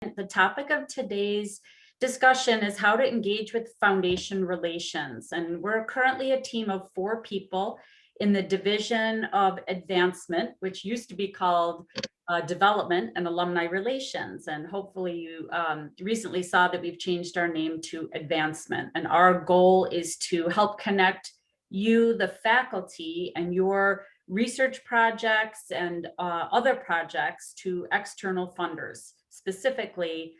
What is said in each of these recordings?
The topic of today's discussion is how to engage with foundation relations. And we're currently a team of 4 people in the Division of Advancement, which used to be called Development and Alumni Relations. And hopefully you recently saw that we've changed our name to Advancement. And our goal is to help connect you, the faculty, and your research projects and other projects to external funders, specifically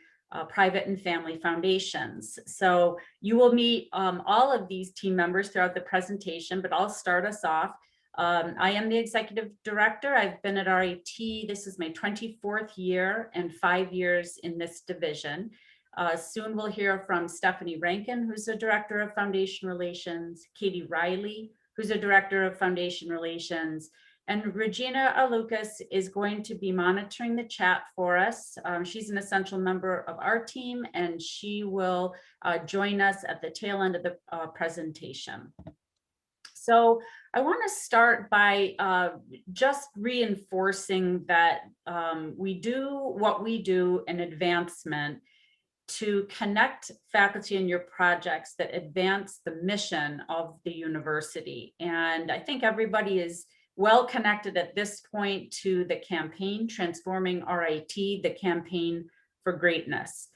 private and family foundations. So you will meet all of these team members throughout the presentation, but I'll start us off. I am the executive director. I've been at RIT. This is my 24th year and 5 years in this division. Soon we'll hear from Stephanie Rankin, who's the director of foundation relations, Katie Riley, who's a director of foundation relations, and Regina Alukas is going to be monitoring the chat for us. She's an essential member of our team, and she will join us at the tail end of the presentation. So I want to start by just reinforcing that we do what we do in advancement to connect faculty in your projects that advance the mission of the university. And I think everybody is well connected at this point to the campaign, Transforming RIT, the Campaign for Greatness.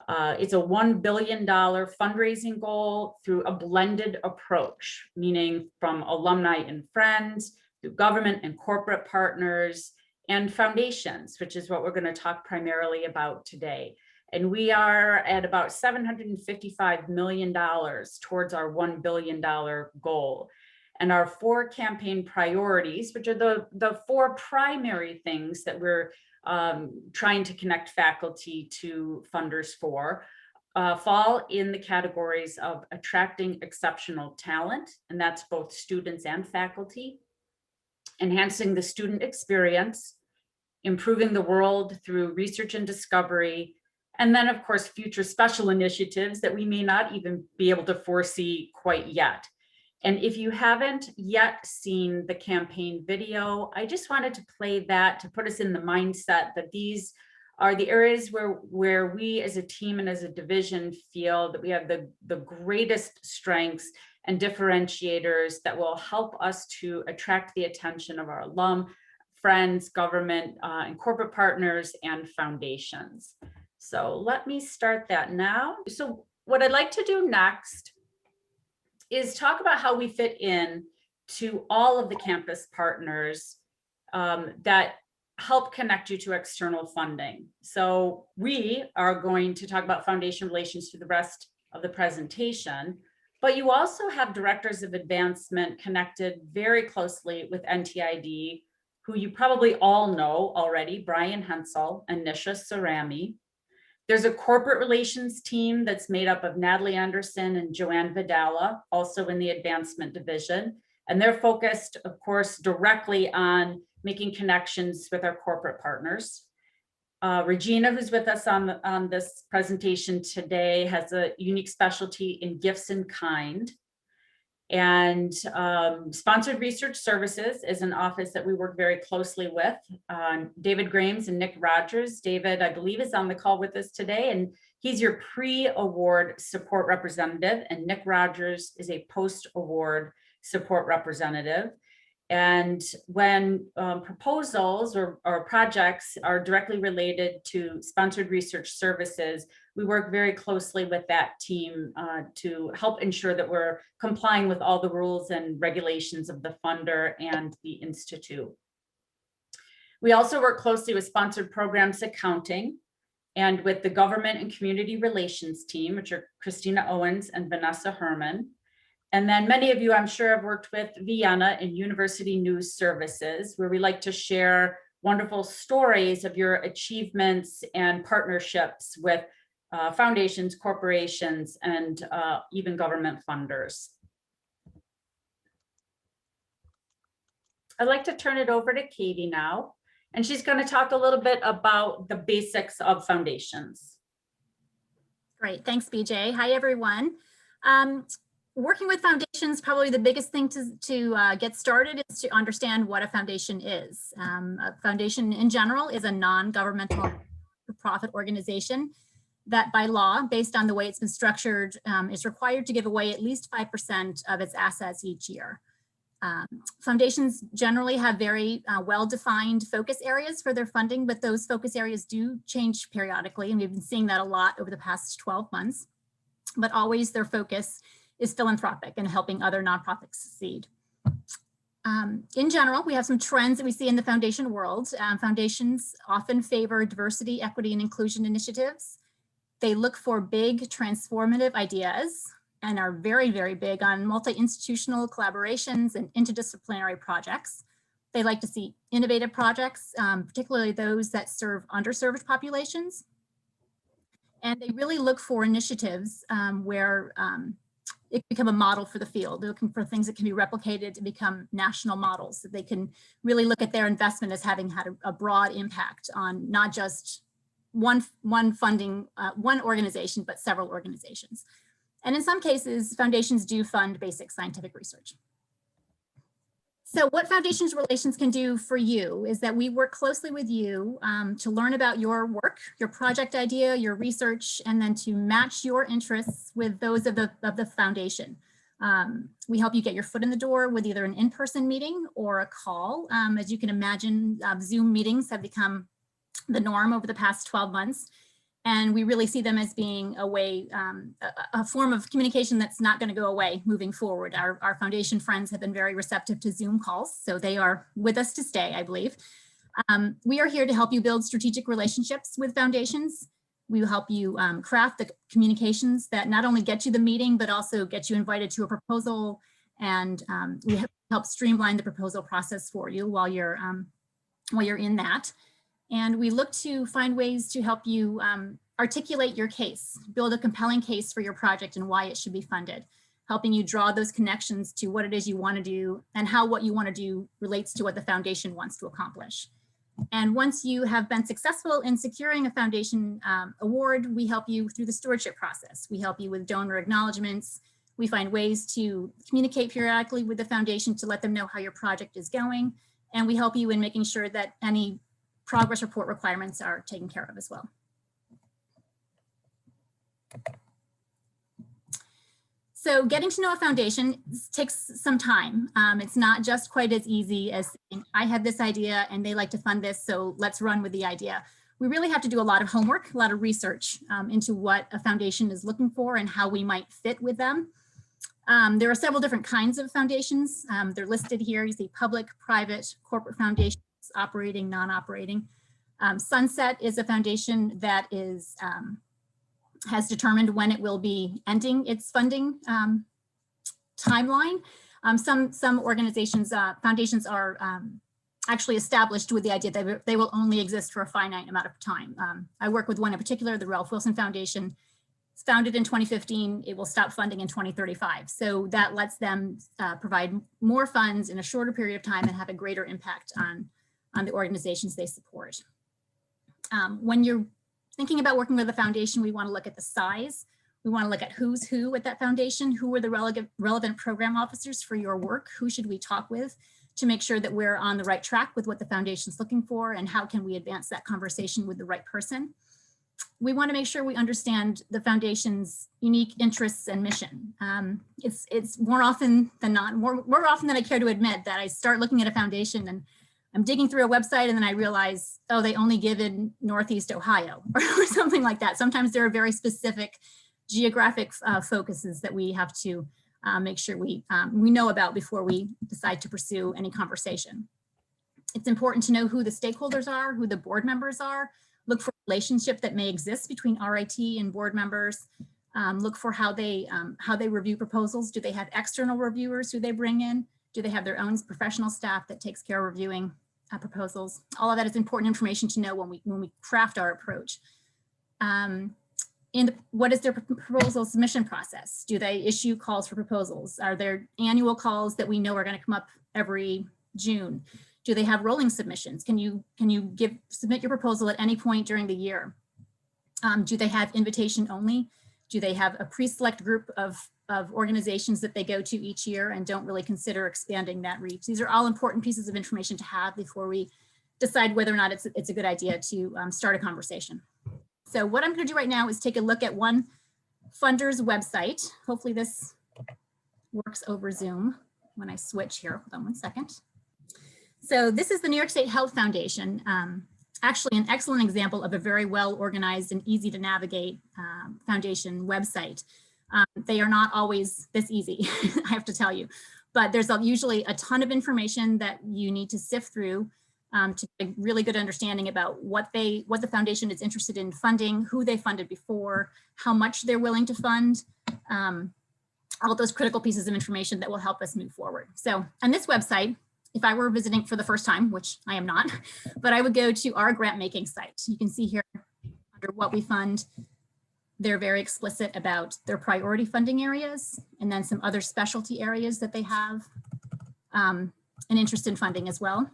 It's a $1 billion fundraising goal through a blended approach, meaning from alumni and friends, through government and corporate partners, and foundations, which is what we're going to talk primarily about today. And we are at about $755 million towards our $1 billion goal. And our 4 campaign priorities, which are the 4 primary things that we're trying to connect faculty to funders for, fall in the categories of attracting exceptional talent, and that's both students and faculty, enhancing the student experience, improving the world through research and discovery, and then, of course, future special initiatives that we may not even be able to foresee quite yet. And if you haven't yet seen the campaign video, I just wanted to play that to put us in the mindset that these are the areas where we as a team and as a division feel that we have the greatest strengths and differentiators that will help us to attract the attention of our alum, friends, government, and corporate partners and foundations. So let me start that now. So what I'd like to do next is talk about how we fit in to all of the campus partners that help connect you to external funding. So we are going to talk about foundation relations through the rest of the presentation, but you also have directors of advancement connected very closely with NTID, who you probably all know already, Brian Hensel and Nisha Sarami. There's a corporate relations team that's made up of Natalie Anderson and Joanne Vidala, also in the advancement division. And they're focused, of course, directly on making connections with our corporate partners. Regina, who's with us on this presentation today, has a unique specialty in gifts in kind. And Sponsored Research Services is an office that we work very closely with. David Grames and Nick Rogers. David, I believe, is on the call with us today, and he's your pre-award support representative, and Nick Rogers is a post-award support representative. And when proposals or projects are directly related to Sponsored Research Services, we work very closely with that team to help ensure that we're complying with all the rules and regulations of the funder and the institute. We also work closely with Sponsored Programs Accounting and with the Government and Community Relations team, which are Christina Owens and Vanessa Herman. And then many of you, I'm sure, have worked with Vienna and University News Services, where we like to share wonderful stories of your achievements and partnerships with foundations, corporations, and even government funders. I'd like to turn it over to Katie now, and she's going to talk a little bit about the basics of foundations. Great, thanks, BJ. Hi, everyone. Working with foundations, probably the biggest thing to get started is to understand what a foundation is. A foundation in general is a non-governmental not-for-profit organization that by law, based on the way it's been structured, is required to give away at least 5% of its assets each year. Foundations generally have very well-defined focus areas for their funding, but those focus areas do change periodically, and we've been seeing that a lot over the past 12 months. But always their focus is philanthropic and helping other nonprofits succeed. In general, we have some trends that we see in the foundation world. Foundations often favor diversity, equity, and inclusion initiatives. They look for big transformative ideas and are very, very big on multi-institutional collaborations and interdisciplinary projects. They like to see innovative projects, particularly those that serve underserved populations. And they really look for initiatives where it can become a model for the field. They're looking for things that can be replicated to become national models, that they can really look at their investment as having had a broad impact on not just one organization, but several organizations. And in some cases, foundations do fund basic scientific research. So what Foundations Relations can do for you is that we work closely with you to learn about your work, your project idea, your research, and then to match your interests with those of the foundation. We help you get your foot in the door with either an in-person meeting or a call. As you can imagine, Zoom meetings have become the norm over the past 12 months. And we really see them as being a way, a form of communication that's not going to go away moving forward. Our foundation friends have been very receptive to Zoom calls, so they are with us to stay, I believe. We are here to help you build strategic relationships with foundations. We will help you craft the communications that not only get you the meeting, but also get you invited to a proposal, and we help streamline the proposal process for you while you're in that. And we look to find ways to help you articulate your case, build a compelling case for your project and why it should be funded, helping you draw those connections to what it is you want to do and how what you want to do relates to what the foundation wants to accomplish. And once you have been successful in securing a foundation award, we help you through the stewardship process. We help you with donor acknowledgements. We find ways to communicate periodically with the foundation to let them know how your project is going. And we help you in making sure that any progress report requirements are taken care of as well. So getting to know a foundation takes some time. It's not just quite as easy as saying, I had this idea and they like to fund this, so let's run with the idea. We really have to do a lot of homework, a lot of research into what a foundation is looking for and how we might fit with them. There are several different kinds of foundations. They're listed here. You see public, private, corporate foundations, operating, non-operating. Sunset is a foundation that is has determined when it will be ending its funding timeline. Some organizations, foundations are actually established with the idea that they will only exist for a finite amount of time. I work with one in particular, the Ralph Wilson Foundation. It's founded in 2015. It will stop funding in 2035. So that lets them provide more funds in a shorter period of time and have a greater impact on the organizations they support. When you're thinking about working with a foundation, we want to look at the size. We want to look at who's who at that foundation. Who are the relevant program officers for your work? Who should we talk with to make sure that we're on the right track with what the foundation's looking for, and how can we advance that conversation with the right person? We want to make sure we understand the foundation's unique interests and mission. It's more often than not, more often than I care to admit, that I start looking at a foundation and I'm digging through a website and then I realize, oh, they only give in Northeast Ohio or something like that. Sometimes there are very specific geographic focuses that we have to make sure we know about before we decide to pursue any conversation. It's important to know who the stakeholders are, who the board members are. Look for a relationship that may exist between RIT and board members. Look for how they review proposals. Do they have external reviewers who they bring in? Do they have their own professional staff that takes care of reviewing proposals? All of that is important information to know when we craft our approach. What is their proposal submission process? Do they issue calls for proposals? Are there annual calls that we know are going to come up every June? Do they have rolling submissions? Can you submit your proposal at any point during the year? Do they have invitation only? Do they have a pre-select group of organizations that they go to each year and don't really consider expanding that reach? These are all important pieces of information to have before we decide whether or not it's a good idea to start a conversation. So what I'm going to do right now is take a look at one funder's website. Hopefully this works over Zoom when I switch here. Hold on one second. So this is the New York State Health Foundation. Actually an excellent example of a very well organized and easy to navigate foundation website. They are not always this easy, I have to tell you, but there's usually a ton of information that you need to sift through to get a really good understanding about what the foundation is interested in funding, who they funded before, how much they're willing to fund, all those critical pieces of information that will help us move forward. So on this website, if I were visiting for the first time, which I am not, but I would go to our grant making site. You can see here under what we fund, they're very explicit about their priority funding areas and then some other specialty areas that they have an interest in funding as well.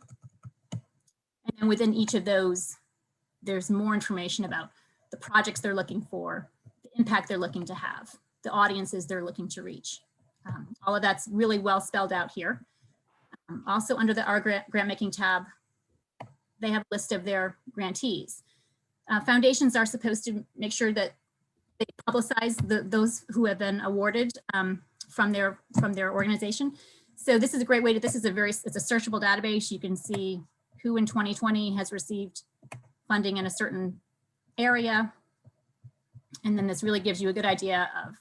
And then within each of those, there's more information about the projects they're looking for, the impact they're looking to have, the audiences they're looking to reach. All of that's really well spelled out here. Also under the Our Grant Making tab, they have a list of their grantees. Foundations are supposed to make sure that they publicize those who have been awarded from their organization. So this is a great way to, it's a searchable database. You can see who in 2020 has received funding in a certain area. And then this really gives you a good idea of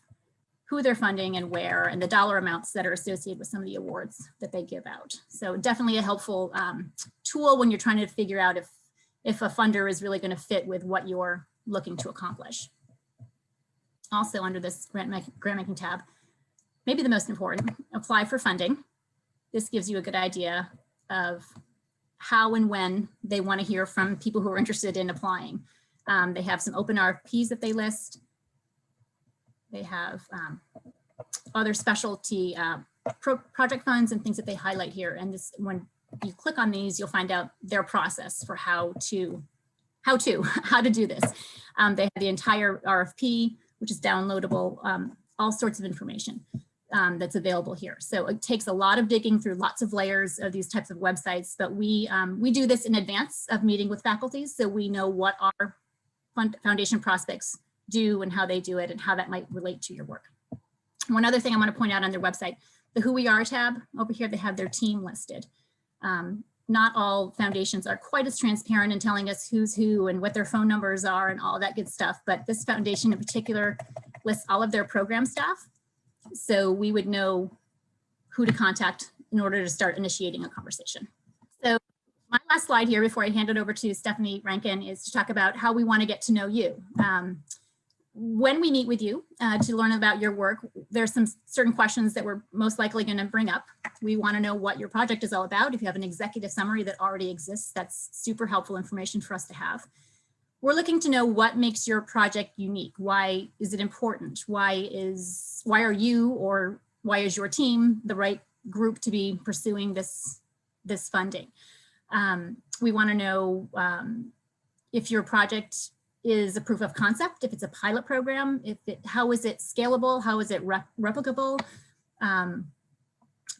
who they're funding and where, and the dollar amounts that are associated with some of the awards that they give out. So definitely a helpful tool when you're trying to figure out if a funder is really going to fit with what you're looking to accomplish. Also under this grant making tab, maybe the most important, apply for funding. This gives you a good idea of how and when they want to hear from people who are interested in applying. They have some open RFPs that they list. They have other specialty project funds and things that they highlight here. And this, when you click on these, you'll find out their process for how to do this. They have the entire RFP, which is downloadable, all sorts of information that's available here. So it takes a lot of digging through lots of layers of these types of websites, but we do this in advance of meeting with faculty, so we know what our foundation prospects do and how they do it and how that might relate to your work. One other thing I want to point out on their website, the Who We Are tab over here, they have their team listed. Not all foundations are quite as transparent in telling us who's who and what their phone numbers are and all that good stuff, but this foundation in particular lists all of their program staff. So we would know who to contact in order to start initiating a conversation. So my last slide here before I hand it over to Stephanie Rankin is to talk about how we want to get to know you. When we meet with you to learn about your work, there's some certain questions that we're most likely going to bring up. We want to know what your project is all about. If you have an executive summary that already exists, that's super helpful information for us to have. We're looking to know what makes your project unique. Why is it important? Why are you or why is your team the right group to be pursuing this funding? We want to know if your project is a proof of concept, if it's a pilot program, how is it scalable, how is it replicable?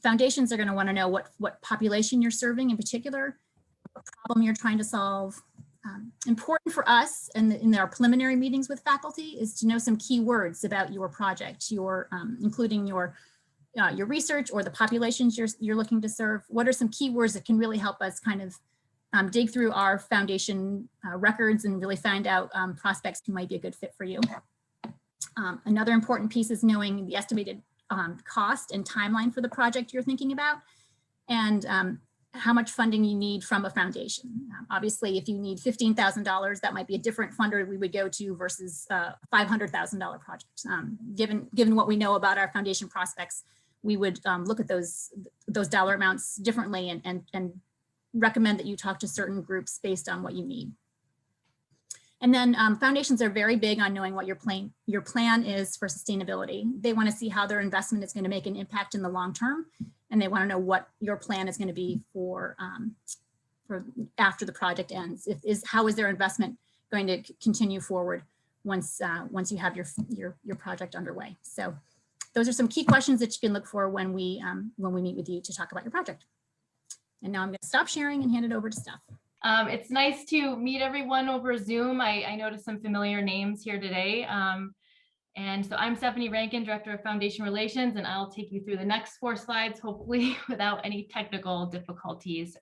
Foundations are going to want to know what population you're serving in particular, what problem you're trying to solve. Important for us and in our preliminary meetings with faculty is to know some key words about your project, including your research or the populations you're looking to serve. What are some key words that can really help us kind of dig through our foundation records and really find out prospects who might be a good fit for you. Another important piece is knowing the estimated cost and timeline for the project you're thinking about, and how much funding you need from a foundation. Obviously, if you need $15,000, that might be a different funder we would go to versus a $500,000 project. Given what we know about our foundation prospects, we would look at those dollar amounts differently and recommend that you talk to certain groups based on what you need. And then foundations are very big on knowing what your plan is for sustainability. They want to see how their investment is going to make an impact in the long term, and they want to know what your plan is going to be for after the project ends. How is their investment going to continue forward once you have your project underway? So those are some key questions that you can look for when we meet with you to talk about your project. And now I'm going to stop sharing and hand it over to Steph. It's nice to meet everyone over Zoom. I noticed some familiar names here today. And so I'm Stephanie Rankin, Director of Foundation Relations, and I'll take you through the next 4 slides, hopefully without any technical difficulties.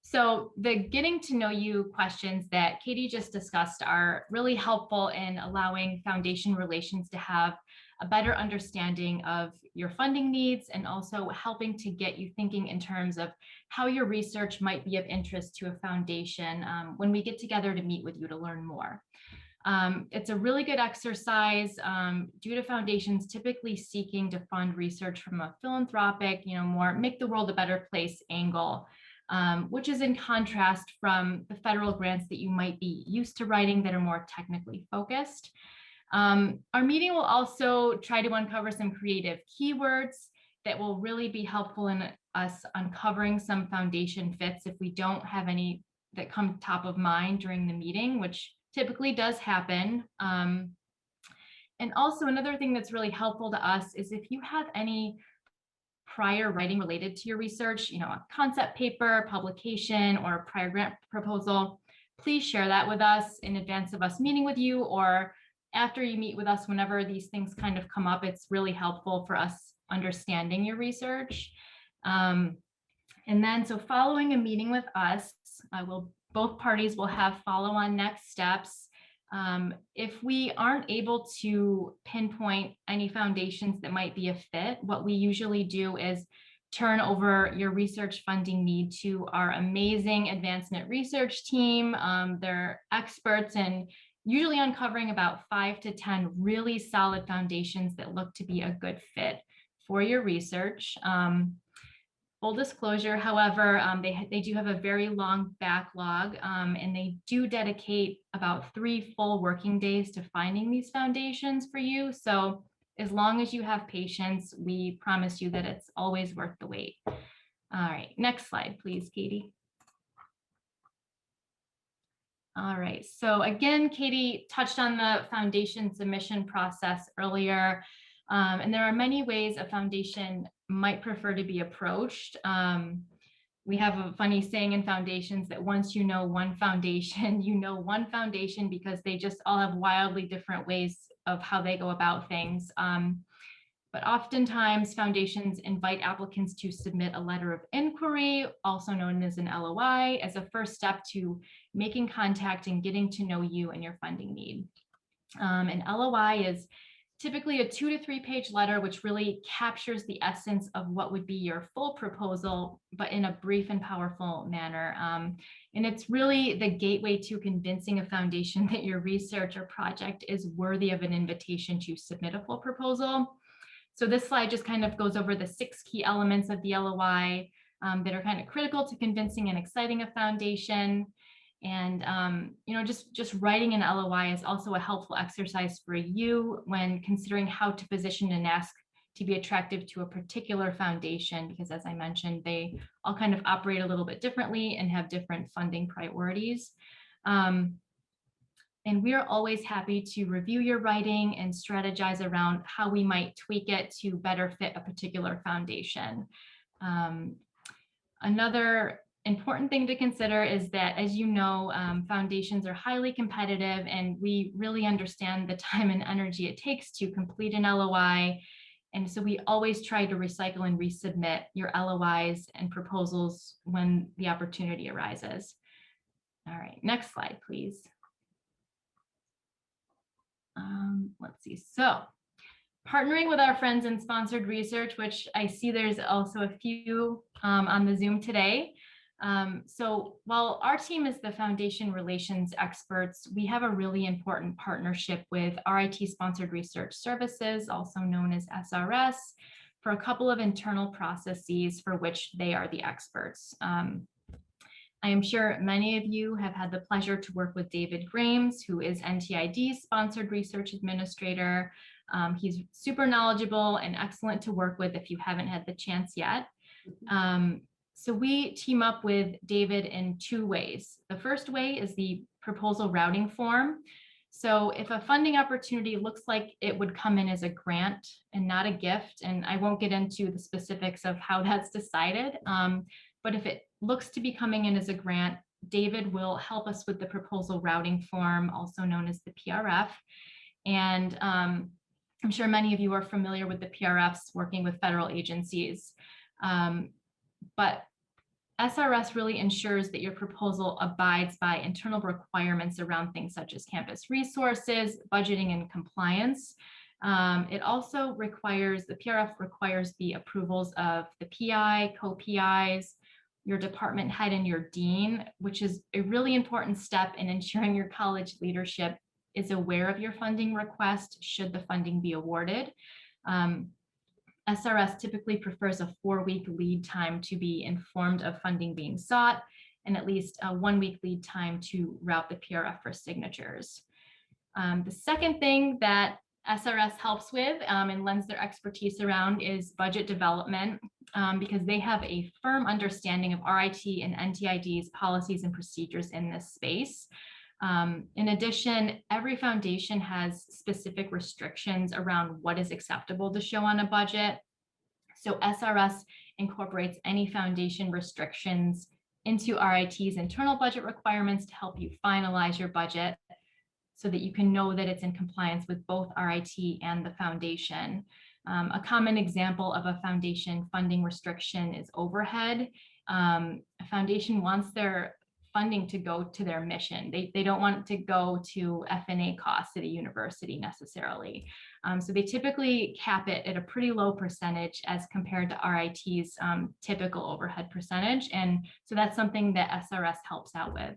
So the getting to know you questions that Katie just discussed are really helpful in allowing Foundation Relations to have a better understanding of your funding needs and also helping to get you thinking in terms of how your research might be of interest to a foundation when we get together to meet with you to learn more. It's a really good exercise due to foundations typically seeking to fund research from a philanthropic, more make the world a better place angle. Which is in contrast from the federal grants that you might be used to writing that are more technically focused. Our meeting will also try to uncover some creative keywords that will really be helpful in us uncovering some foundation fits if we don't have any that come top of mind during the meeting, which typically does happen. And also another thing that's really helpful to us is if you have any prior writing related to your research, a concept paper, publication, or a prior grant proposal, please share that with us in advance of us meeting with you or after you meet with us. Whenever these things kind of come up, it's really helpful for us understanding your research. And then, so following a meeting with us, both parties will have follow-on next steps. If we aren't able to pinpoint any foundations that might be a fit, what we usually do is turn over your research funding need to our amazing advancement research team. They're experts in usually uncovering about 5 to 10 really solid foundations that look to be a good fit for your research. Full disclosure, however, they do have a very long backlog and they do dedicate about 3 full working days to finding these foundations for you. So as long as you have patience, we promise you that it's always worth the wait. All right, next slide, please, Katie. All right, so again, Katie touched on the foundation submission process earlier, and there are many ways a foundation might prefer to be approached. We have a funny saying in foundations that once you know one foundation, you know one foundation because they just all have wildly different ways of how they go about things. But oftentimes foundations invite applicants to submit a letter of inquiry, also known as an LOI, as a first step to making contact and getting to know you and your funding need. An LOI is typically a 2 to 3 page letter, which really captures the essence of what would be your full proposal, but in a brief and powerful manner. And it's really the gateway to convincing a foundation that your research or project is worthy of an invitation to submit a full proposal. So this slide just kind of goes over the 6 key elements of the LOI that are kind of critical to convincing and exciting a foundation. And just writing an LOI is also a helpful exercise for you when considering how to position an ask to be attractive to a particular foundation, because as I mentioned, they all kind of operate a little bit differently and have different funding priorities. And we are always happy to review your writing and strategize around how we might tweak it to better fit a particular foundation. Another important thing to consider is that, as you know, foundations are highly competitive, and we really understand the time and energy it takes to complete an LOI. And so we always try to recycle and resubmit your LOIs and proposals when the opportunity arises. All right, next slide, please. Let's see. So partnering with our friends in sponsored research, which I see there's also a few on the Zoom today. So while our team is the foundation relations experts, we have a really important partnership with RIT Sponsored Research Services, also known as SRS, for a couple of internal processes for which they are the experts. I am sure many of you have had the pleasure to work with David Grames, who is NTID's Sponsored Research Administrator. He's super knowledgeable and excellent to work with if you haven't had the chance yet. So we team up with David in 2 ways. The first way is the proposal routing form. So if a funding opportunity looks like it would come in as a grant and not a gift, and I won't get into the specifics of how that's decided, but if it looks to be coming in as a grant, David will help us with the proposal routing form, also known as the PRF. And I'm sure many of you are familiar with the PRFs working with federal agencies, but SRS really ensures that your proposal abides by internal requirements around things such as campus resources, budgeting, and compliance. It also requires, the PRF requires the approvals of the PI, co-PIs, your department head, and your dean, which is a really important step in ensuring your college leadership is aware of your funding request should the funding be awarded. SRS typically prefers a 4-week lead time to be informed of funding being sought, and at least a 1-week lead time to route the PRF for signatures. The second thing that SRS helps with and lends their expertise around is budget development, because they have a firm understanding of RIT and NTID's policies and procedures in this space. In addition, every foundation has specific restrictions around what is acceptable to show on a budget. So SRS incorporates any foundation restrictions into RIT's internal budget requirements to help you finalize your budget so that you can know that it's in compliance with both RIT and the foundation. A common example of a foundation funding restriction is overhead. A foundation wants their funding to go to their mission. They don't want it to go to F&A costs at a university necessarily. So they typically cap it at a pretty low percentage as compared to RIT's typical overhead percentage. And so that's something that SRS helps out with.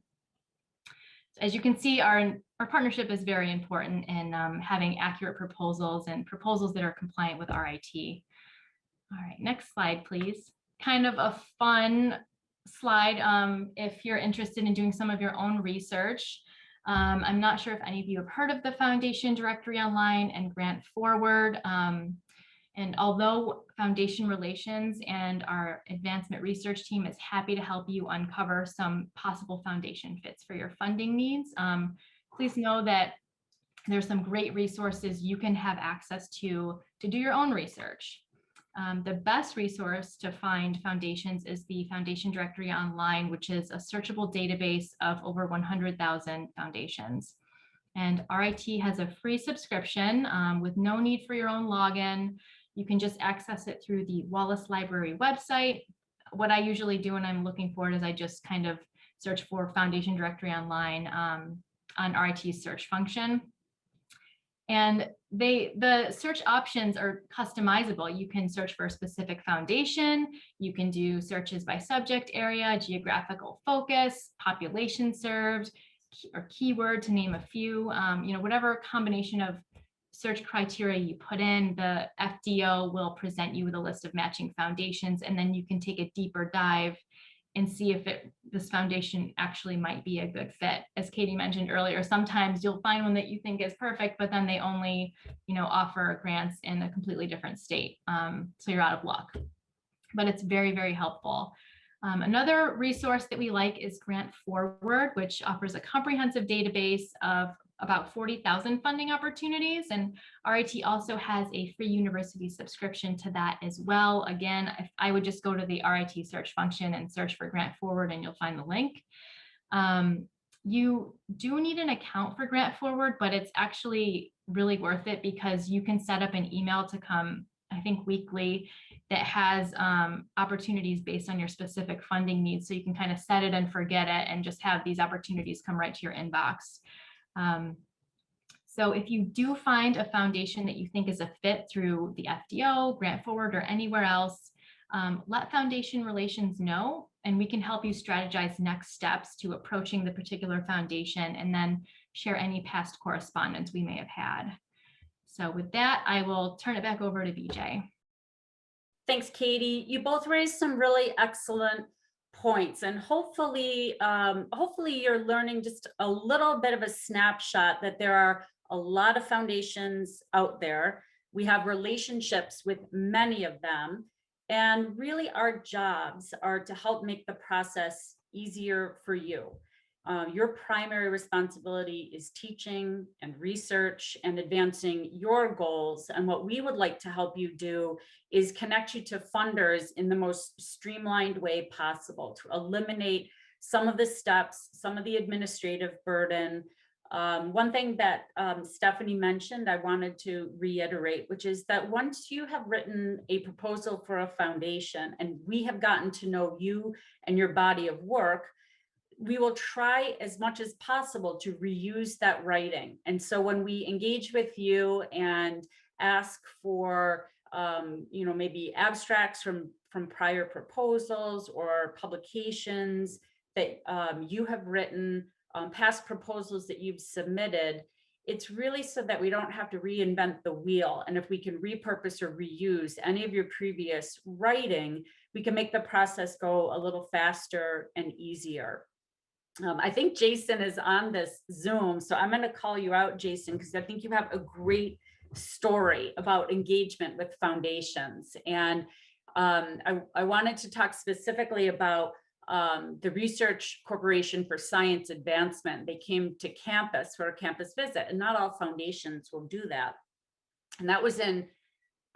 As you can see, our partnership is very important in having accurate proposals and proposals that are compliant with RIT. All right, next slide, please. Kind of a fun slide if you're interested in doing some of your own research. I'm not sure if any of you have heard of the Foundation Directory Online and Grant Forward. And although Foundation Relations and our advancement research team is happy to help you uncover some possible foundation fits for your funding needs, please know that there's some great resources you can have access to do your own research. The best resource to find foundations is the Foundation Directory Online, which is a searchable database of over 100,000 foundations. And RIT has a free subscription with no need for your own login. You can just access it through the Wallace Library website. What I usually do when I'm looking for it is I just kind of search for Foundation Directory Online on RIT's search function. And the search options are customizable. You can search for a specific foundation. You can do searches by subject area, geographical focus, population served, or keyword, to name a few. Whatever combination of search criteria you put in, the FDO will present you with a list of matching foundations, and then you can take a deeper dive and see if this foundation actually might be a good fit. As Katie mentioned earlier, sometimes you'll find one that you think is perfect, but then they only, offer grants in a completely different state. So you're out of luck, but it's very, very helpful. Another resource that we like is Grant Forward, which offers a comprehensive database of about 40,000 funding opportunities. And RIT also has a free university subscription to that as well. Again, I would just go to the RIT search function and search for Grant Forward and you'll find the link. You do need an account for Grant Forward, but it's actually really worth it because you can set up an email to come, I think, weekly that has opportunities based on your specific funding needs. So you can kind of set it and forget it and just have these opportunities come right to your inbox. So if you do find a foundation that you think is a fit through the FDO, Grant Forward, or anywhere else, let Foundation Relations know, and we can help you strategize next steps to approaching the particular foundation and then share any past correspondence we may have had. So with that, I will turn it back over to BJ. Thanks, Katie. You both raised some really excellent points, and hopefully you're learning just a little bit of a snapshot that there are a lot of foundations out there. We have relationships with many of them, and really our jobs are to help make the process easier for you. Your primary responsibility is teaching and research and advancing your goals. And what we would like to help you do is connect you to funders in the most streamlined way possible to eliminate some of the steps, some of the administrative burden. One thing that Stephanie mentioned, I wanted to reiterate, which is that once you have written a proposal for a foundation and we have gotten to know you and your body of work, we will try as much as possible to reuse that writing. And so when we engage with you and ask for, maybe abstracts from prior proposals or publications that you have written, past proposals that you've submitted, it's really so that we don't have to reinvent the wheel. And if we can repurpose or reuse any of your previous writing, we can make the process go a little faster and easier. I think Jason is on this Zoom, so I'm going to call you out, Jason, because I think you have a great story about engagement with foundations. And I wanted to talk specifically about the Research Corporation for Science Advancement. They came to campus for a campus visit, and not all foundations will do that. And that was in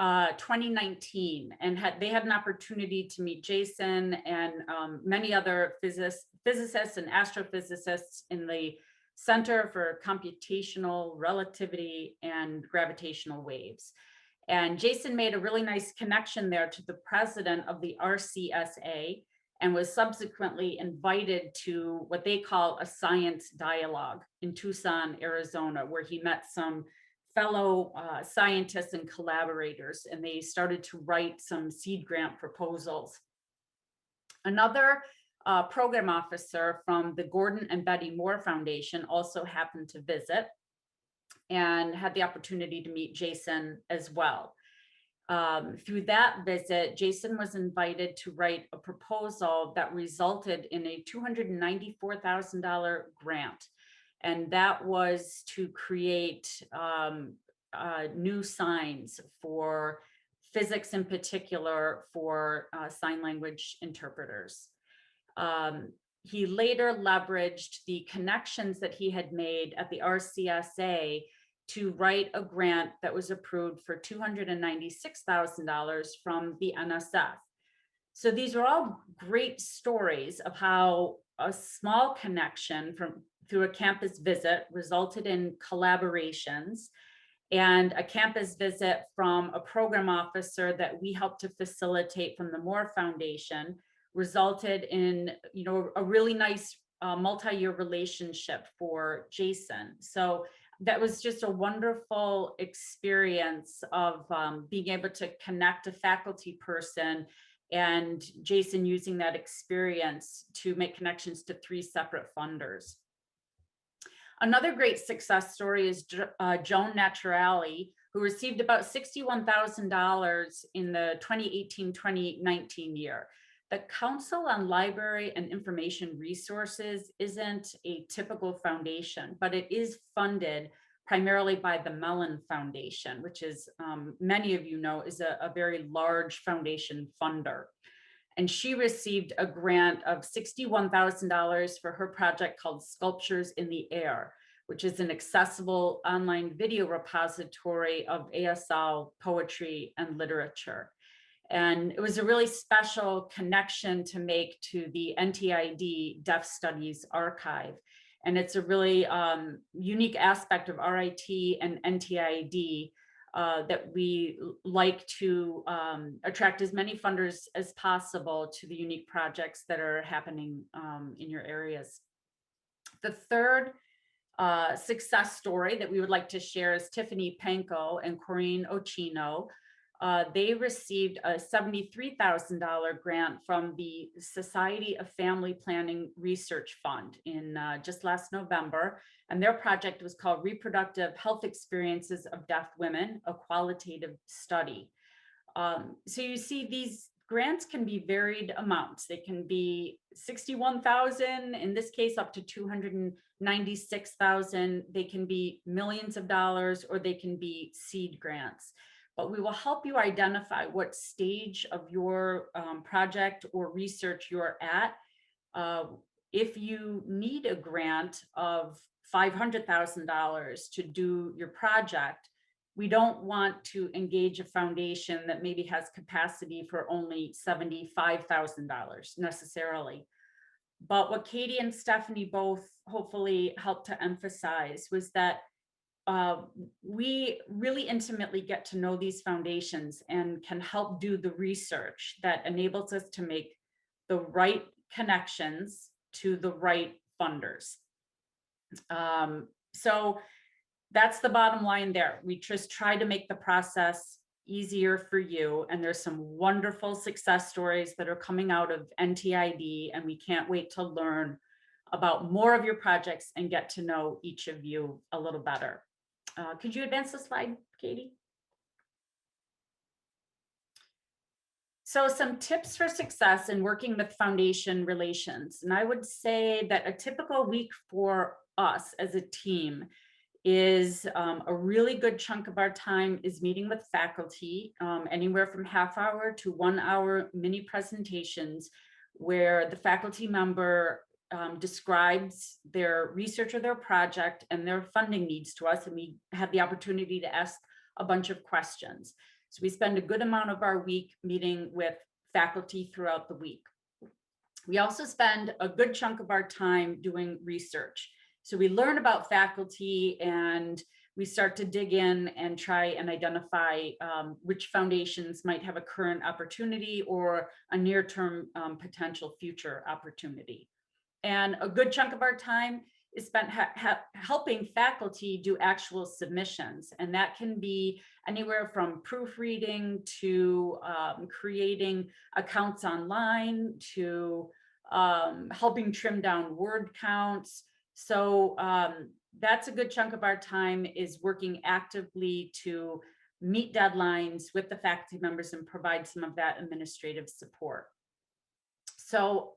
2019, and they had an opportunity to meet Jason and many other physicists and astrophysicists in the Center for Computational Relativity and Gravitational Waves. And Jason made a really nice connection there to the president of the RCSA and was subsequently invited to what they call a science dialogue in Tucson, Arizona, where he met some fellow scientists and collaborators, and they started to write some seed grant proposals. Another program officer from the Gordon and Betty Moore Foundation also happened to visit and had the opportunity to meet Jason as well. Through that visit, Jason was invited to write a proposal that resulted in a $294,000 grant. And that was to create new signs for physics, in particular for sign language interpreters. He later leveraged the connections that he had made at the RCSA to write a grant that was approved for $296,000 from the NSF. So these are all great stories of how a small connection through a campus visit resulted in collaborations, and a campus visit from a program officer that we helped to facilitate from the Moore Foundation resulted in, a really nice multi-year relationship for Jason. So that was just a wonderful experience of being able to connect a faculty person, and Jason using that experience to make connections to 3 separate funders. Another great success story is Joan Naturali, who received about $61,000 in the 2018-2019 year. The Council on Library and Information Resources isn't a typical foundation, but it is funded primarily by the Mellon Foundation, which is, many of you know, is a very large foundation funder. And she received a grant of $61,000 for her project called Sculptures in the Air, which is an accessible online video repository of ASL poetry and literature. And it was a really special connection to make to the NTID Deaf Studies Archive. And it's a really unique aspect of RIT and NTID that we like to attract as many funders as possible to the unique projects that are happening in your areas. The third success story that we would like to share is Tiffany Panko and Corinne Ochino. They received a $73,000 grant from the Society of Family Planning Research Fund in just last November. And their project was called Reproductive Health Experiences of Deaf Women, a Qualitative Study. So you see, these grants can be varied amounts. They can be $61,000, in this case, up to $296,000. They can be millions of dollars, or they can be seed grants. But we will help you identify what stage of your project or research you're at. If you need a grant of $500,000 to do your project, we don't want to engage a foundation that maybe has capacity for only $75,000 necessarily. But what Katie and Stephanie both hopefully helped to emphasize was that we really intimately get to know these foundations and can help do the research that enables us to make the right connections to the right funders. So that's the bottom line there. We just try to make the process easier for you. And there's some wonderful success stories that are coming out of NTID, and we can't wait to learn about more of your projects and get to know each of you a little better. Could you advance the slide, Katie? So some tips for success in working with foundation relations. And I would say that a typical week for us as a team is a really good chunk of our time is meeting with faculty, anywhere from half hour to 1 hour mini presentations where the faculty member describes their research or their project and their funding needs to us, and we have the opportunity to ask a bunch of questions. So we spend a good amount of our week meeting with faculty throughout the week. We also spend a good chunk of our time doing research. So we learn about faculty and we start to dig in and try and identify which foundations might have a current opportunity or a near-term potential future opportunity. And a good chunk of our time is spent helping faculty do actual submissions. And that can be anywhere from proofreading to creating accounts online to helping trim down word counts. So that's a good chunk of our time is working actively to meet deadlines with the faculty members and provide some of that administrative support. So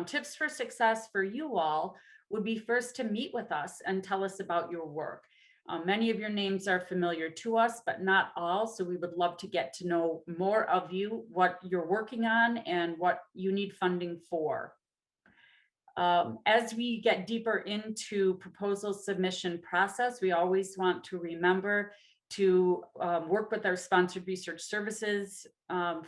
tips for success for you all would be first to meet with us and tell us about your work. Many of your names are familiar to us, but not all. So we would love to get to know more of you, what you're working on and what you need funding for. As we get deeper into proposal submission process, we always want to remember to work with our sponsored research services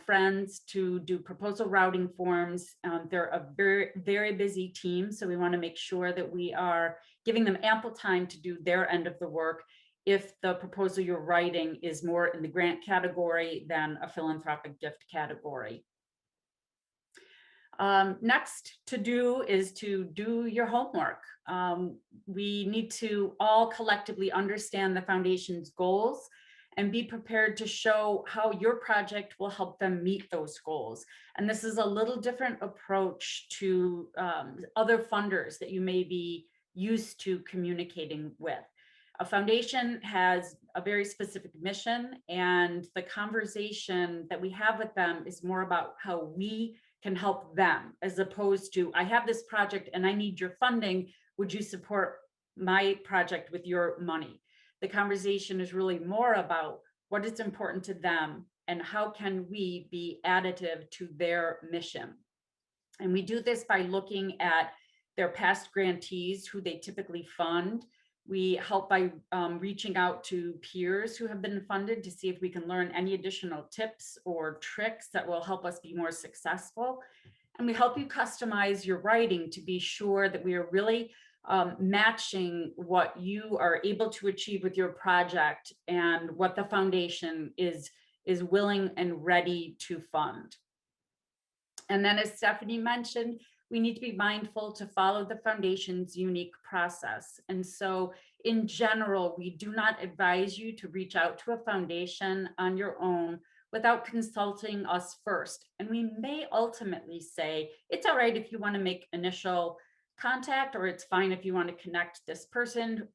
friends to do proposal routing forms. They're a very, very busy team, so we want to make sure that we are giving them ample time to do their end of the work if the proposal you're writing is more in the grant category than a philanthropic gift category. Next to do is to do your homework. We need to all collectively understand the foundation's goals and be prepared to show how your project will help them meet those goals. And this is a little different approach to other funders that you may be used to communicating with. A foundation has a very specific mission, and the conversation that we have with them is more about how we can help them, as opposed to, I have this project and I need your funding. Would you support my project with your money? The conversation is really more about what is important to them and how can we be additive to their mission. And we do this by looking at their past grantees, who they typically fund. We help by reaching out to peers who have been funded to see if we can learn any additional tips or tricks that will help us be more successful. And we help you customize your writing to be sure that we are really matching what you are able to achieve with your project and what the foundation is willing and ready to fund. And then, as Stephanie mentioned, we need to be mindful to follow the foundation's unique process. And so in general, we do not advise you to reach out to a foundation on your own without consulting us first. And we may ultimately say, it's all right if you want to make initial contact, or it's fine if you want to connect this person,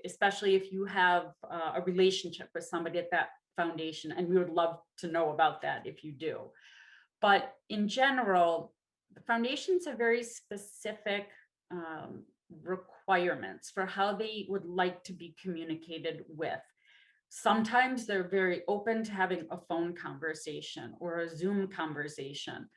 especially if you have a relationship with somebody at that foundation. And we would love to know about that if you do. But in general, the foundations have very specific requirements for how they would like to be communicated with. Sometimes they're very open to having a phone conversation or a Zoom conversation.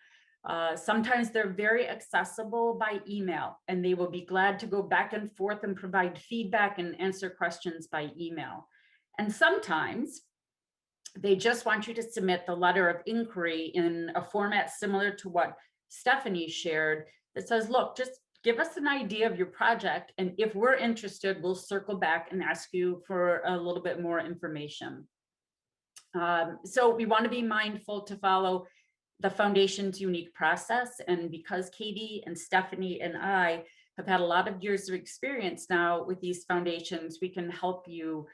Sometimes they're very accessible by email, and they will be glad to go back and forth and provide feedback and answer questions by email. And sometimes they just want you to submit the letter of inquiry in a format similar to what Stephanie shared, that says, look, just give us an idea of your project. And if we're interested, we'll circle back and ask you for a little bit more information. So we want to be mindful to follow the foundation's unique process. And because Katie and Stephanie and I have had a lot of years of experience now with these foundations, we can help you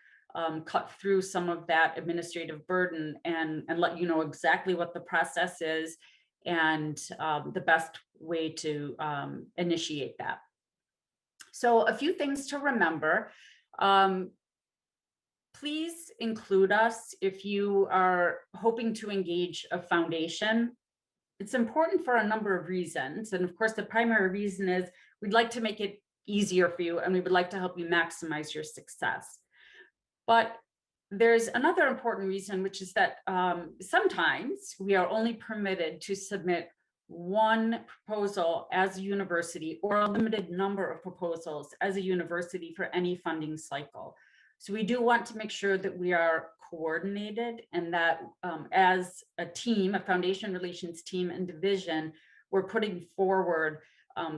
cut through some of that administrative burden and let you know exactly what the process is and the best way to initiate that. So a few things to remember. Please include us if you are hoping to engage a foundation. It's important for a number of reasons. And of course, the primary reason is we'd like to make it easier for you and we would like to help you maximize your success. But there's another important reason, which is that sometimes we are only permitted to submit one proposal as a university or a limited number of proposals as a university for any funding cycle. So we do want to make sure that we are coordinated and that as a team, a foundation relations team and division, we're putting forward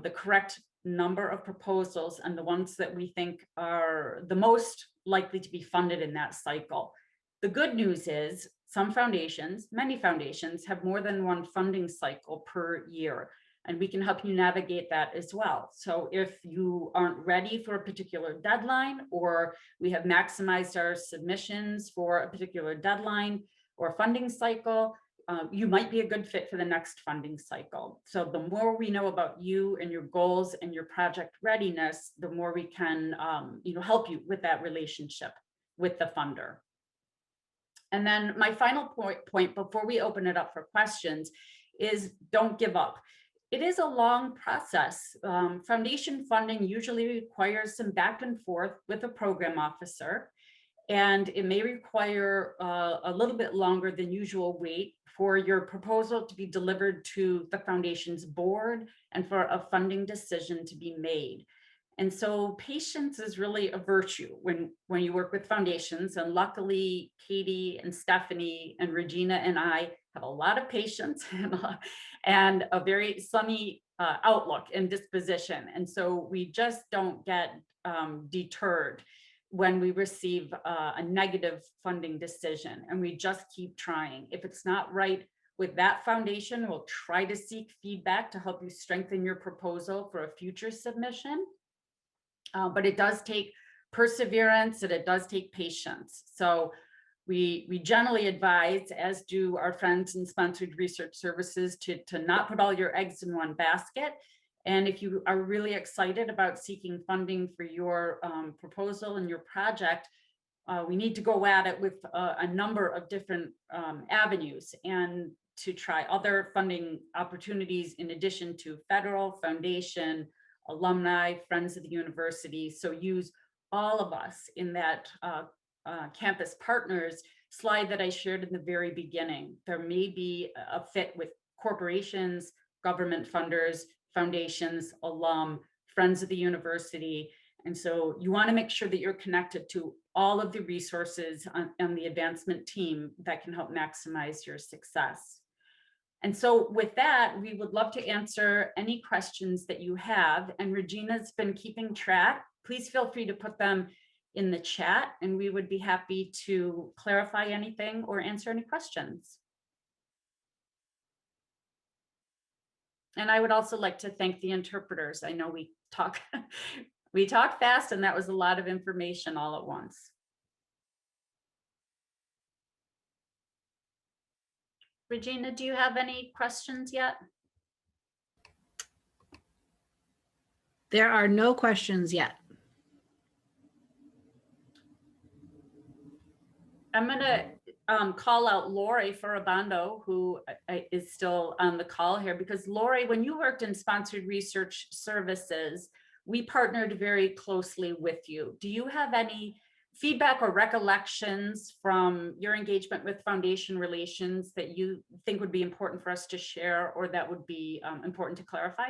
the correct number of proposals and the ones that we think are the most likely to be funded in that cycle. The good news is some foundations, many foundations, have more than one funding cycle per year, and we can help you navigate that as well. So if you aren't ready for a particular deadline, or we have maximized our submissions for a particular deadline or funding cycle, you might be a good fit for the next funding cycle. So the more we know about you and your goals and your project readiness, the more we can help you with that relationship with the funder. And then my final point before we open it up for questions is don't give up. It is a long process. Foundation funding usually requires some back and forth with a program officer, and it may require a little bit longer than usual wait for your proposal to be delivered to the foundation's board and for a funding decision to be made. And so patience is really a virtue when you work with foundations. And luckily, Katie and Stephanie and Regina and I have a lot of patience and a very sunny outlook and disposition. And so we just don't get deterred when we receive a negative funding decision, and we just keep trying. If it's not right with that foundation, we'll try to seek feedback to help you strengthen your proposal for a future submission. But it does take perseverance and it does take patience. So we generally advise, as do our friends in sponsored research services, to not put all your eggs in one basket. And if you are really excited about seeking funding for your proposal and your project, we need to go at it with a number of different avenues and to try other funding opportunities in addition to federal, foundation, alumni, friends of the university. So use all of us in that campus partners slide that I shared in the very beginning. There may be a fit with corporations, government funders, foundations, alum, friends of the university. And so you want to make sure that you're connected to all of the resources on the advancement team that can help maximize your success. And so with that, we would love to answer any questions that you have. And Regina's been keeping track. Please feel free to put them in the chat and we would be happy to clarify anything or answer any questions. And I would also like to thank the interpreters. I know we talk fast and that was a lot of information all at once. Regina, do you have any questions yet? There are no questions yet. I'm going to call out Lori Furabando, who is still on the call here, because Lori, when you worked in sponsored research services, we partnered very closely with you. Do you have any feedback or recollections from your engagement with foundation relations that you think would be important for us to share or that would be important to clarify?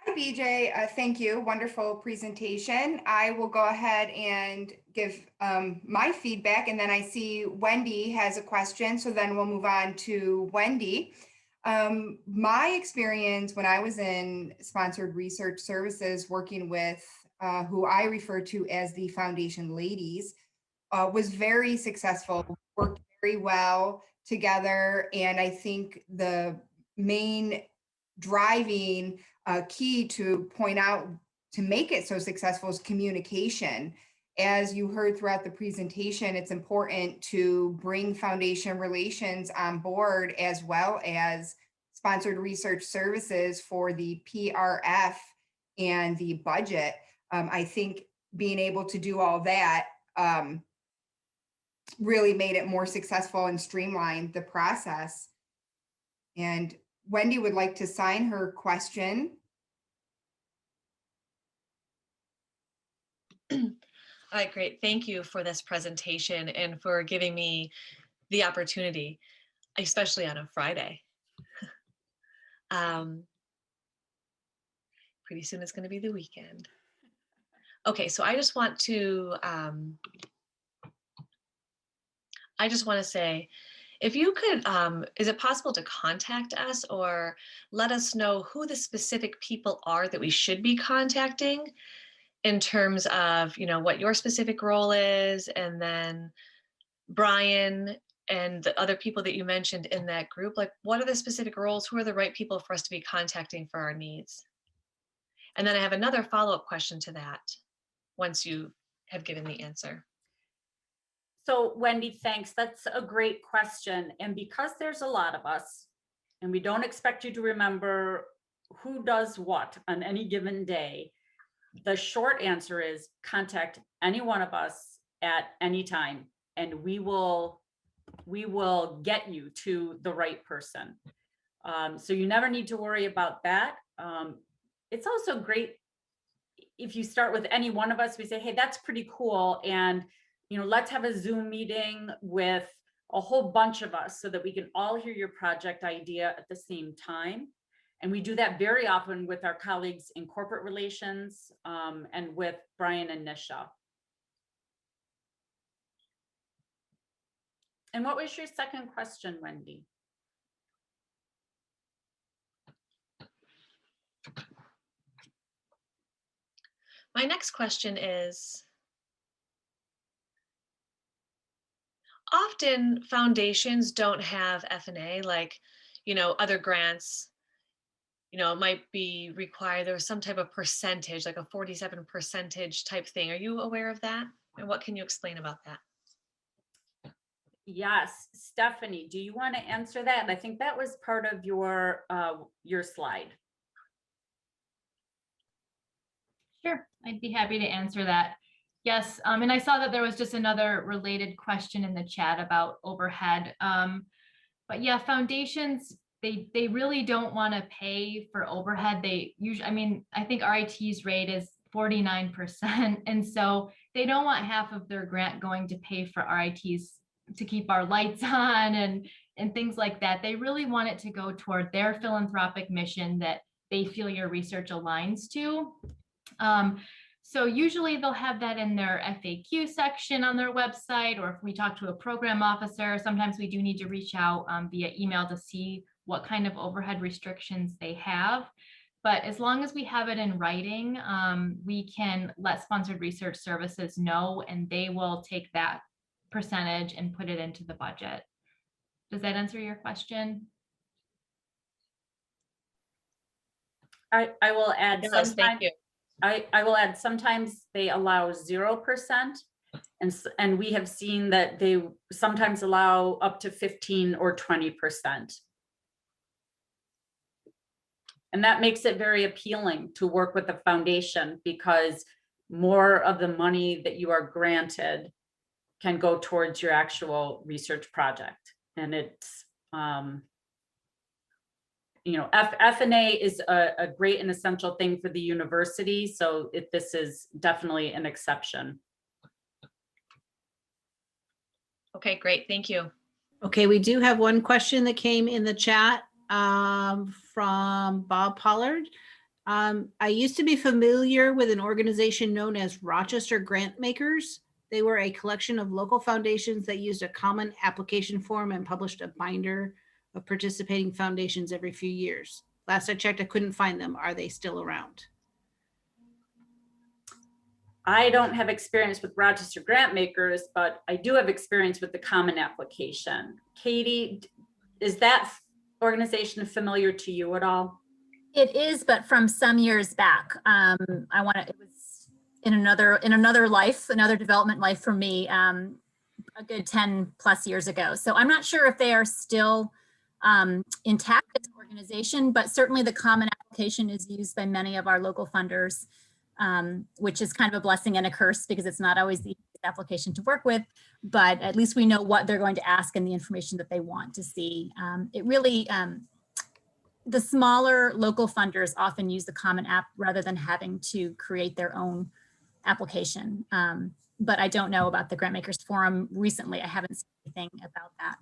Hi, BJ. Thank you. Wonderful presentation. I will go ahead and give my feedback, and then I see Wendy has a question, so then we'll move on to Wendy. My experience when I was in sponsored research services working with who I refer to as the foundation ladies was very successful, worked very well together. And I think the main driving key to point out to make it so successful is communication. As you heard throughout the presentation, it's important to bring foundation relations on board as well as sponsored research services for the PRF and the budget. I think being able to do all that really made it more successful and streamlined the process. And Wendy would like to sign her question. All right, great. Thank you for this presentation and for giving me the opportunity, especially on a Friday. Pretty soon it's going to be the weekend. Okay, so I just want to say, if you could, is it possible to contact us or let us know who the specific people are that we should be contacting in terms of, what your specific role is, and then Brian and the other people that you mentioned in that group, like what are the specific roles? Who are the right people for us to be contacting for our needs? And then I have another follow-up question to that once you have given the answer. So Wendy, thanks. That's a great question. And because there's a lot of us, and we don't expect you to remember who does what on any given day, the short answer is contact any one of us at any time, and we will get you to the right person. So you never need to worry about that. It's also great if you start with any one of us, we say, hey, that's pretty cool. And let's have a Zoom meeting with a whole bunch of us so that we can all hear your project idea at the same time. And we do that very often with our colleagues in corporate relations and with Brian and Nisha. And what was your second question, Wendy? My next question is, often foundations don't have F&A, like, other grants, might be required. There was some type of percentage, like a 47% type thing. Are you aware of that? And what can you explain about that? Yes, Stephanie, do you want to answer that? I think that was part of your slide. Sure, I'd be happy to answer that. Yes, and I saw that there was just another related question in the chat about overhead. But yeah, foundations, they really don't want to pay for overhead. They usually, I think RIT's rate is 49%. And so they don't want half of their grant going to pay for RITs to keep our lights on and things like that. They really want it to go toward their philanthropic mission that they feel your research aligns to. So usually they'll have that in their FAQ section on their website, or if we talk to a program officer, sometimes we do need to reach out via email to see what kind of overhead restrictions they have. But as long as we have it in writing, we can let sponsored research services know, and they will take that percentage and put it into the budget. Does that answer your question? I will add Yes, thank you. I will add sometimes they allow 0%, and we have seen that they sometimes allow up to 15 or 20%. And that makes it very appealing to work with the foundation, because more of the money that you are granted can go towards your actual research project. And it's F&A is a great and essential thing for the university. So this is definitely an exception. Okay, great. Thank you. Okay, we do have one question that came in the chat from Bob Pollard. I used to be familiar with an organization known as Rochester Grant Makers. They were a collection of local foundations that used a common application form and published a binder of participating foundations every few years. Last I checked, I couldn't find them. Are they still around? I don't have experience with Rochester grant makers, but I do have experience with the common application. Katie, is that organization familiar to you at all? It is, but from some years back. It was in another life, another development life for me, a good 10 plus years ago. So I'm not sure if they are still intact as an organization, but certainly the common application is used by many of our local funders, which is kind of a blessing and a curse because it's not always the easiest application to work with, but at least we know what they're going to ask and the information that they want to see. It really, the smaller local funders often use the common app rather than having to create their own application. But I don't know about the Grantmakers Forum recently. I haven't seen anything about that.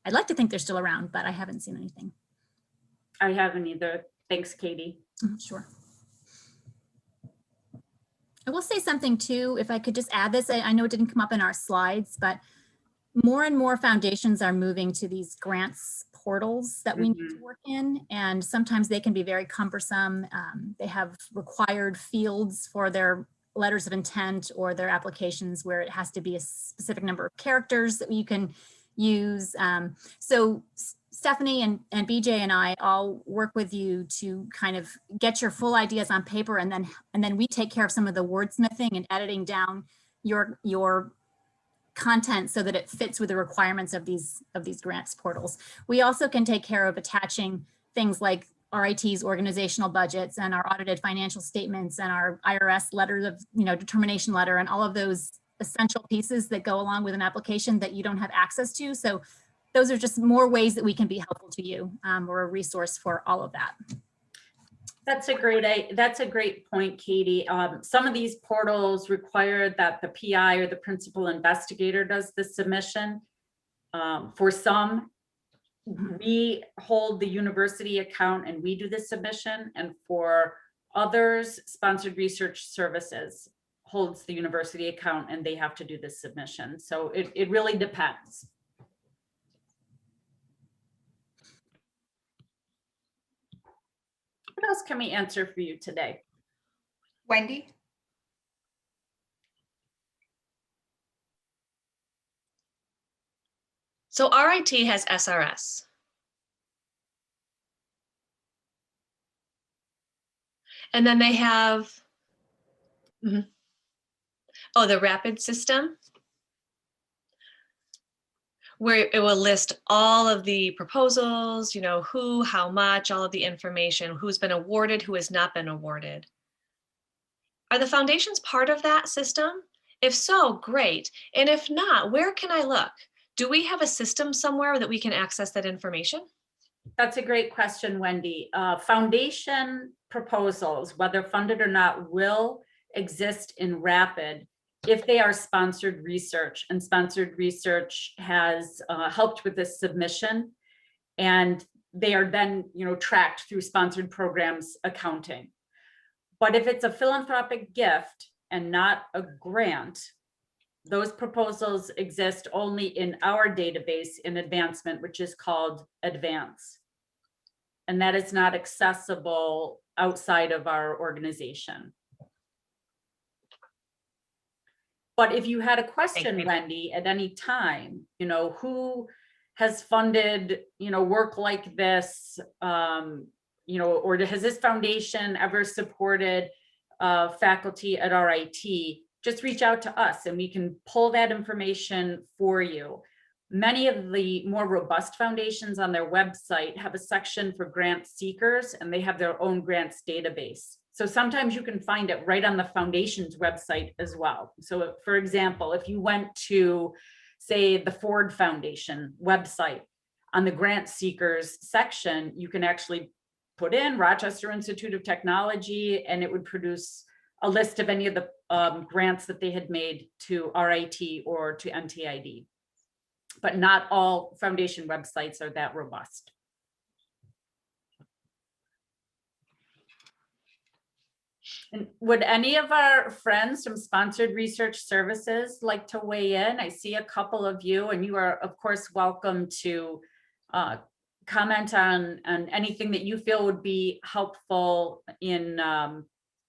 I'd like to think they're still around, but I haven't seen anything. I haven't either. Thanks, Katie. Sure. I will say something too, if I could just add this, I know it didn't come up in our slides, but more and more foundations are moving to these grants portals that we need to work in. And sometimes they can be very cumbersome. They have required fields for their letters of intent or their applications where it has to be a specific number of characters that you can use. So Stephanie and BJ and I all work with you to kind of get your full ideas on paper, and then we take care of some of the wordsmithing and editing down your content so that it fits with the requirements of these grants portals. We also can take care of attaching things like RIT's organizational budgets and our audited financial statements and our IRS letters of determination letter and all of those essential pieces that go along with an application that you don't have access to. So those are just more ways that we can be helpful to you. We're a resource for all of that. That's a great point, Katie. Some of these portals require that the PI or the principal investigator does the submission. For some, we hold the university account and we do the submission, and for others, Sponsored Research Services holds the university account and they have to do the submission. So it really depends. What else can we answer for you today? Wendy? So RIT has SRS. And then they have, the rapid system, where it will list all of the proposals, who, how much, all of the information, who's been awarded, who has not been awarded. Are the foundations part of that system? If so, great. And if not, where can I look? Do we have a system somewhere that we can access that information? That's a great question, Wendy. Foundation proposals, whether funded or not, will exist in Rapid if they are sponsored research, and sponsored research has helped with this submission, and they are then tracked through sponsored programs accounting. But if it's a philanthropic gift and not a grant, those proposals exist only in our database in advancement, which is called Advance. And that is not accessible outside of our organization. But if you had a question, Wendy, at any time, who has funded, work like this, or has this foundation ever supported faculty at RIT, just reach out to us and we can pull that information for you. Many of the more robust foundations on their website have a section for grant seekers, and they have their own grants database. So sometimes you can find it right on the foundation's website as well. So for example, if you went to, say, the Ford Foundation website, on the grant seekers section, you can actually put in Rochester Institute of Technology, and it would produce a list of any of the grants that they had made to RIT or to NTID. But not all foundation websites are that robust. And would any of our friends from Sponsored Research Services like to weigh in? I see a couple of you, and you are, of course, welcome to comment on anything that you feel would be helpful in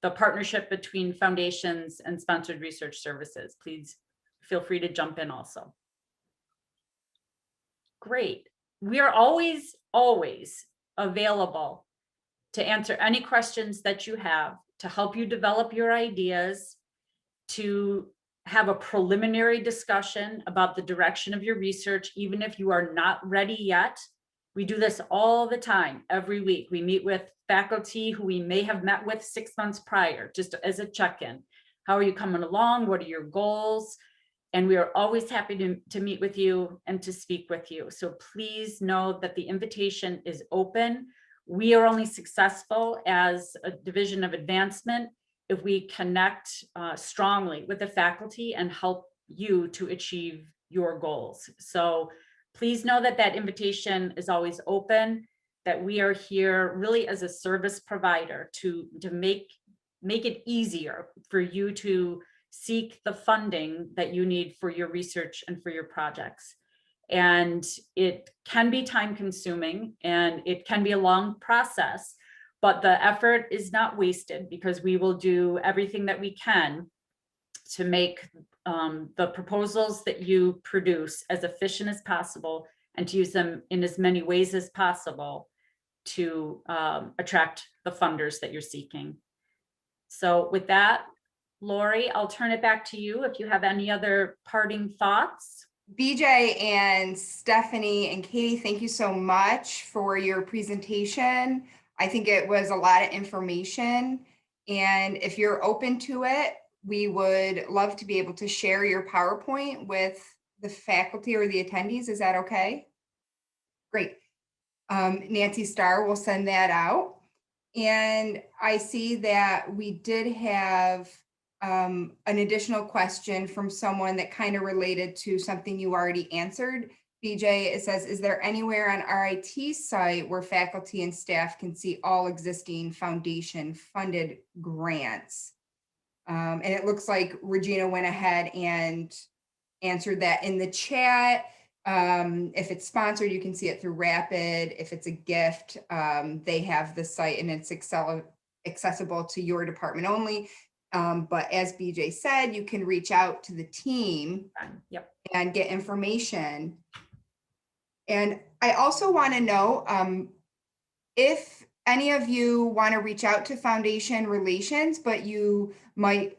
the partnership between foundations and sponsored research services, please feel free to jump in also. Great. We are always available to answer any questions that you have, to help you develop your ideas, to have a preliminary discussion about the direction of your research, even if you are not ready yet. We do this all the time, every week. We meet with faculty who we may have met with 6 months prior, just as a check-in. How are you coming along? What are your goals? And we are always happy to meet with you and to speak with you. So please know that the invitation is open. We are only successful as a division of advancement if we connect strongly with the faculty and help you to achieve your goals. So please know that that invitation is always open, that we are here really as a service provider to make it easier for you to seek the funding that you need for your research and for your projects. And it can be time consuming and it can be a long process, but the effort is not wasted because we will do everything that we can to make the proposals that you produce as efficient as possible and to use them in as many ways as possible to attract the funders that you're seeking. So with that, Lori, I'll turn it back to you if you have any other parting thoughts. BJ and Stephanie and Katie, thank you so much for your presentation. I think it was a lot of information. And if you're open to it, we would love to be able to share your PowerPoint with the faculty or the attendees. Is that okay? Great. Nancy Starr will send that out. And I see that we did have an additional question from someone that kind of related to something you already answered. BJ, it says, is there anywhere on RIT's site where faculty and staff can see all existing foundation funded grants? And it looks like Regina went ahead and answered that in the chat. If it's sponsored, you can see it through Rapid. If it's a gift, they have the site and it's accessible to your department only. But as BJ said, you can reach out to the team and get information. And I also want to know if any of you want to reach out to Foundation Relations, but you might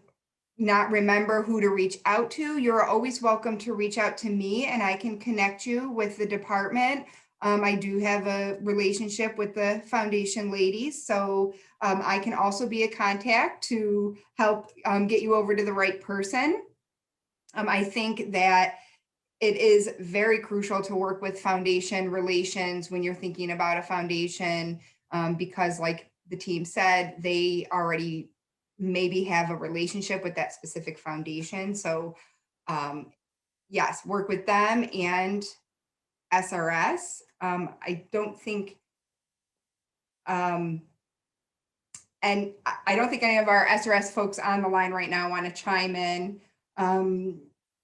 not remember who to reach out to, you're always welcome to reach out to me and I can connect you with the department. I do have a relationship with the Foundation ladies, so I can also be a contact to help get you over to the right person. I think that it is very crucial to work with Foundation Relations when you're thinking about a foundation, because like the team said, they already maybe have a relationship with that specific foundation. So yes, work with them and SRS. I don't think, and I don't think any of our SRS folks on the line right now want to chime in.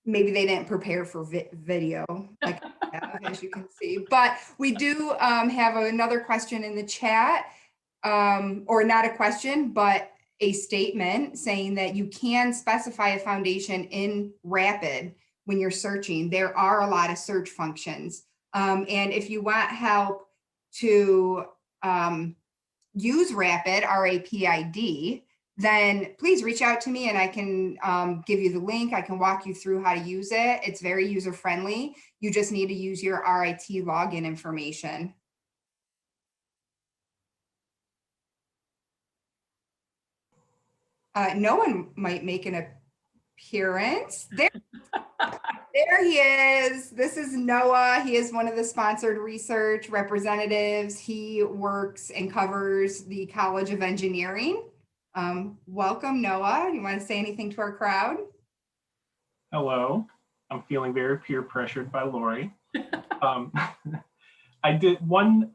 Maybe they didn't prepare for video, like I have, as you can see. But we do have another question in the chat, or not a question, but a statement saying that you can specify a foundation in Rapid when you're searching. There are a lot of search functions. And if you want help to use Rapid, RAPID, then please reach out to me and I can give you the link. I can walk you through how to use it. It's very user-friendly. You just need to use your RIT login information. No one might make an appearance. There he is. This is Noah. He is one of the sponsored research representatives. He works and covers the College of Engineering. Welcome, Noah. You want to say anything to our crowd? Hello. I'm feeling very peer pressured by Lori. I did one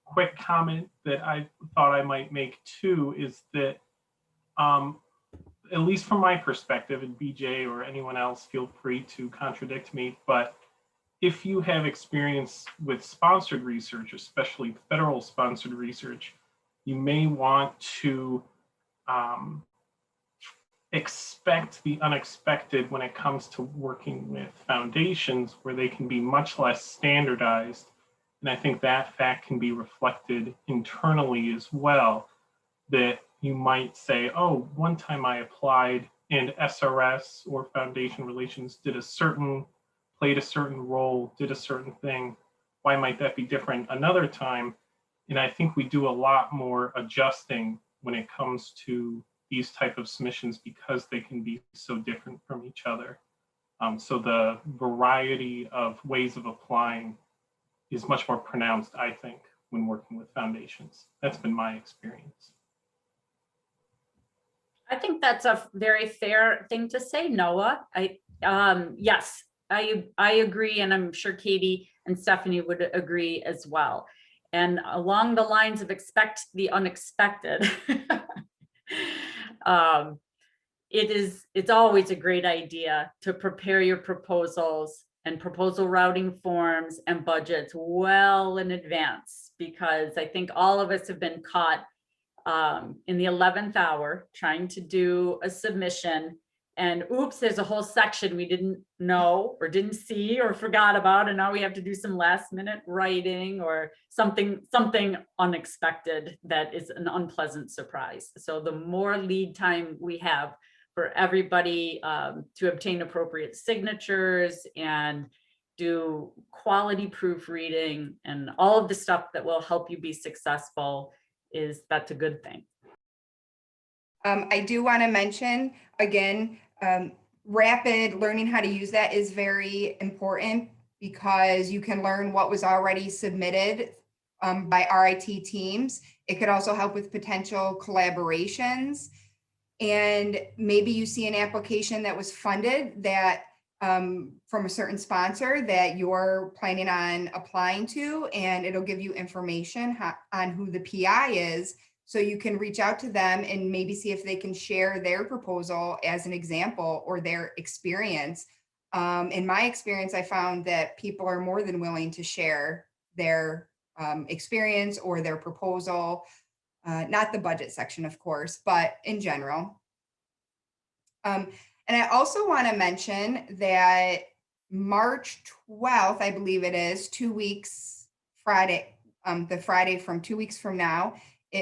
quick comment that I thought I might make too, is that at least from my perspective, and BJ or anyone else, feel free to contradict me, but if you have experience with sponsored research, especially federal sponsored research, you may want to expect the unexpected when it comes to working with foundations where they can be much less standardized. And I think that fact can be reflected internally as well, that you might say, oh, one time I applied and SRS or foundation relations played a certain role, did a certain thing. Why might that be different another time? And I think we do a lot more adjusting when it comes to these type of submissions because they can be so different from each other. So the variety of ways of applying is much more pronounced, I think, when working with foundations. That's been my experience. I think that's a very fair thing to say, Noah. Yes, I agree, and I'm sure Katie and Stephanie would agree as well. And along the lines of expect the unexpected, it's always a great idea to prepare your proposals and proposal routing forms and budgets well in advance, because I think all of us have been caught in the 11th hour trying to do a submission, and oops, there's a whole section we didn't know or didn't see or forgot about, and now we have to do some last minute writing or something unexpected that is an unpleasant surprise. So the more lead time we have for everybody to obtain appropriate signatures and do quality proofreading and all of the stuff that will help you be successful, that's a good thing. I do want to mention again, rapid learning how to use that is very important because you can learn what was already submitted by RIT teams. It could also help with potential collaborations. And maybe you see an application that was funded that from a certain sponsor that you're planning on applying to, and it'll give you information on who the PI is. So you can reach out to them and maybe see if they can share their proposal as an example or their experience. In my experience, I found that people are more than willing to share their experience or their proposal, not the budget section, of course, but in general. And I also want to mention that March 12th, I believe it is, 2 weeks Friday, the Friday from 2 weeks from now,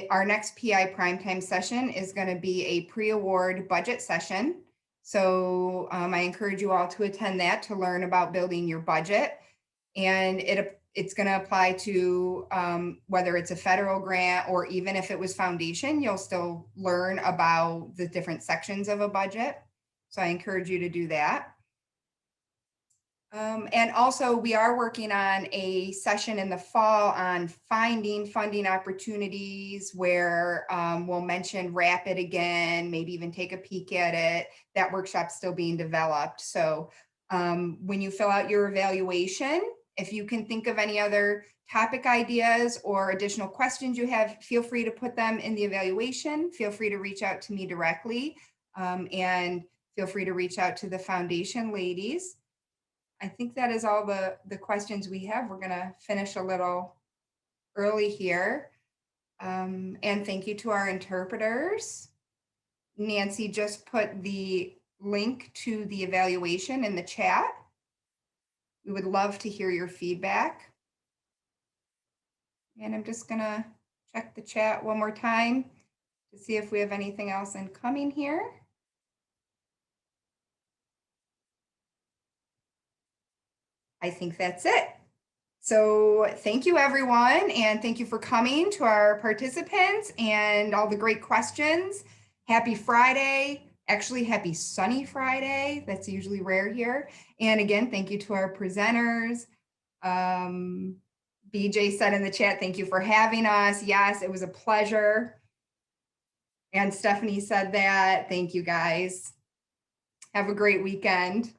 our next PI primetime session is going to be a pre-award budget session. So I encourage you all to attend that to learn about building your budget. And it's going to apply to whether it's a federal grant or even if it was foundation, you'll still learn about the different sections of a budget. So I encourage you to do that. And also we are working on a session in the fall on finding funding opportunities where we'll mention RAPID again, maybe even take a peek at it. That workshop's still being developed. So when you fill out your evaluation, if you can think of any other topic ideas or additional questions you have, feel free to put them in the evaluation. Feel free to reach out to me directly and feel free to reach out to the foundation ladies. I think that is all the questions we have. We're going to finish a little early here. And thank you to our interpreters. Nancy just put the link to the evaluation in the chat. We would love to hear your feedback. And I'm just going to check the chat one more time to see if we have anything else incoming here. I think that's it. So thank you, everyone. And thank you for coming, to our participants and all the great questions. Happy Friday. Actually, happy sunny Friday. That's usually rare here. And again, thank you to our presenters. BJ said in the chat, thank you for having us. Yes, it was a pleasure. And Stephanie said that. Thank you, guys. Have a great weekend.